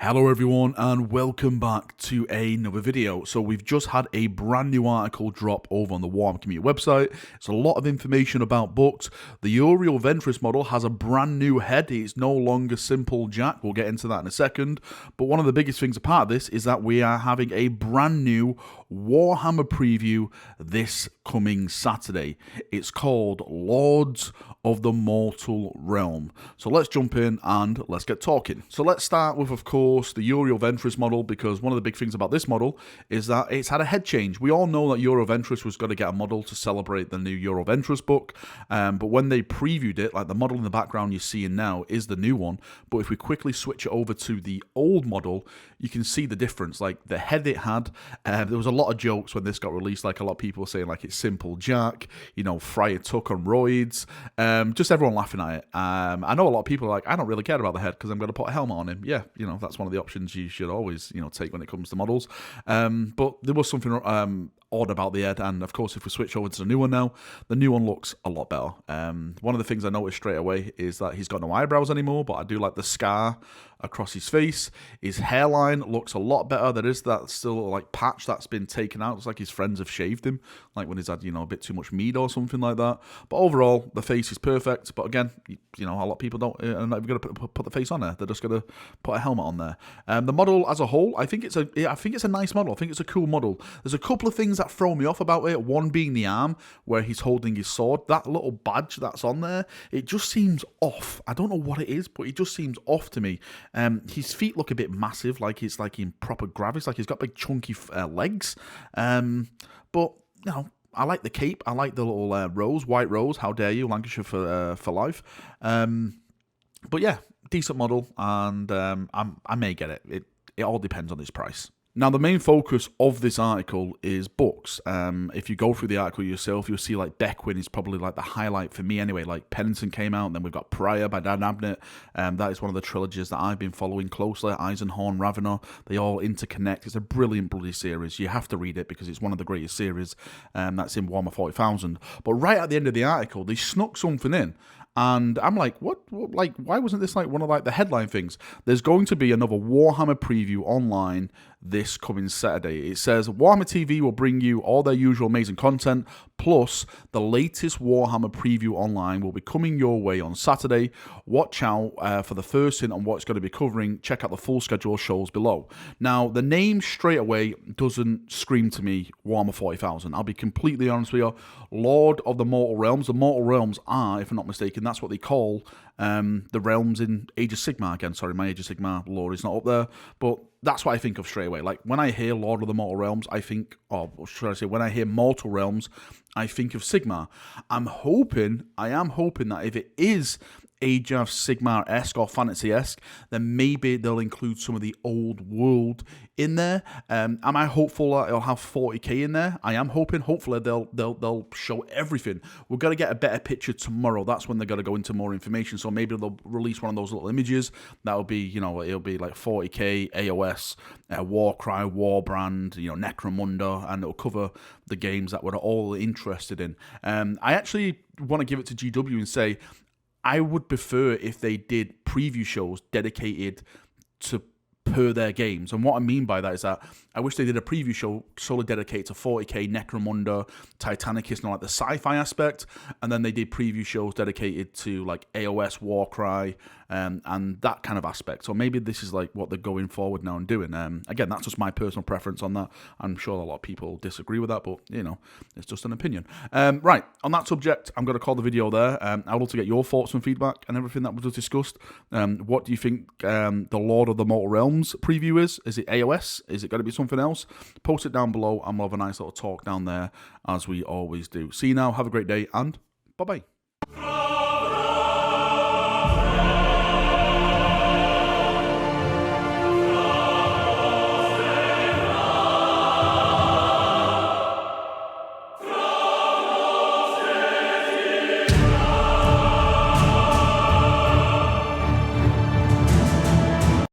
Hello everyone and welcome back to another video. So we've just had a brand new article drop over on the Warhammer community website. It's a lot of information about books. The Uriel Ventress model has a brand new head. It's no longer simple Jack. We'll get into that in a second. But one of the biggest things apart of this is that we are having a brand new Warhammer preview this coming Saturday. It's called Lords of the Mortal Realm. So let's jump in and let's get talking. So let's start with, of course, the Uriel Ventress model, because one of the big things about this model is that it's had a head change. We all know that Uriel Ventress was going to get a model to celebrate the new Uriel Ventress book, but when they previewed it, like the model in the background you're seeing now is the new one, but if we quickly switch it over to the old model, you can see the difference. Like the head it had, there was a lot of jokes when this got released, like a lot of people were saying like it's simple Jack, you know, Friar Tuck on roids, just everyone laughing at it. I know a lot of people are like, I don't really care about the head because I'm going to put a helmet on him. Yeah, you know, that's one of the options you should always, you know, take when it comes to models. But there was something odd about the head, and of course if we switch over to the new one now, the new one looks a lot better. One of the things I noticed straight away is that he's got no eyebrows anymore, but I do like the scar across his face. His hairline looks a lot better. There is that still like patch that's been taken out. It's like his friends have shaved him, like when he's had, you know, a bit too much meat or something like that. But overall the face is perfect. But again, you know, a lot of people are not even going to put the face on there. They're just going to put a helmet on there. The model as a whole, I think it's a nice model. I think it's a cool model. There's a couple of things that throw me off about it. One being the arm where he's holding his sword. That little badge that's on there, it just seems off. I don't know what it is, but it just seems off to me. His feet look a bit massive, like it's like in proper gravis, like he's got big chunky legs. But you know, I like the cape. I like the little rose, white rose. How dare you, Lancashire for life. But yeah, decent model, and I may get it. It all depends on its price. Now, the main focus of this article is books. If you go through the article yourself, you'll see like Beckwin is probably like the highlight for me anyway. Like Penitent came out, and then we've got Prior by Dan Abnett. That is one of the trilogies that I've been following closely. Eisenhorn, Ravenor, they all interconnect. It's a brilliant bloody series. You have to read it because it's one of the greatest series that's in Warhammer 40,000. But right at the end of the article, they snuck something in. And I'm like, what? Like, why wasn't this like one of like the headline things? There's going to be another Warhammer preview online this coming Saturday. It says Warhammer TV will bring you all their usual amazing content, plus the latest Warhammer preview online will be coming your way on Saturday. Watch out for the first hint on what it's going to be covering. Check out the full schedule shows below. Now, the name straight away doesn't scream to me Warhammer 40,000. I'll be completely honest with you. Lord of the Mortal Realms. The Mortal Realms are, if I'm not mistaken, that's what they call the realms in Age of Sigmar. Again, sorry, my Age of Sigmar lore is not up there, but that's what I think of straight away. Like, when I hear Lord of the Mortal Realms, I think, or should I say, when I hear Mortal Realms, I think of Sigmar. I am hoping that if it is Age of Sigmar-esque or fantasy-esque, then maybe they'll include some of the old world in there. Am I hopeful that it'll have 40k in there? I am hoping. Hopefully they'll show everything. We're going to get a better picture tomorrow. That's when they're going to go into more information. So maybe they'll release one of those little images. That'll be, you know, it'll be like 40k, AOS, Warcry, Warbrand, you know, Necromunda, and it'll cover the games that we're all interested in. I actually want to give it to GW and say, I would prefer if they did preview shows dedicated to per their games. And what I mean by that is that I wish they did a preview show solely dedicated to 40k, Necromunda, Titanicus, and like the sci-fi aspect, and then they did preview shows dedicated to like AOS, Warcry, and that kind of aspect. So maybe this is like what they're going forward now and doing. Again, that's just my personal preference on that. I'm sure a lot of people disagree with that, but you know, it's just an opinion. Right, on that subject, I'm going to call the video there. I'd love to get your thoughts and feedback and everything that was just discussed. What do you think the Lord of the Mortal Realms preview is? Is it AOS? Is it going to be something else? Post it down below and we'll have a nice little talk down there as we always do. See you now, have a great day, and bye-bye.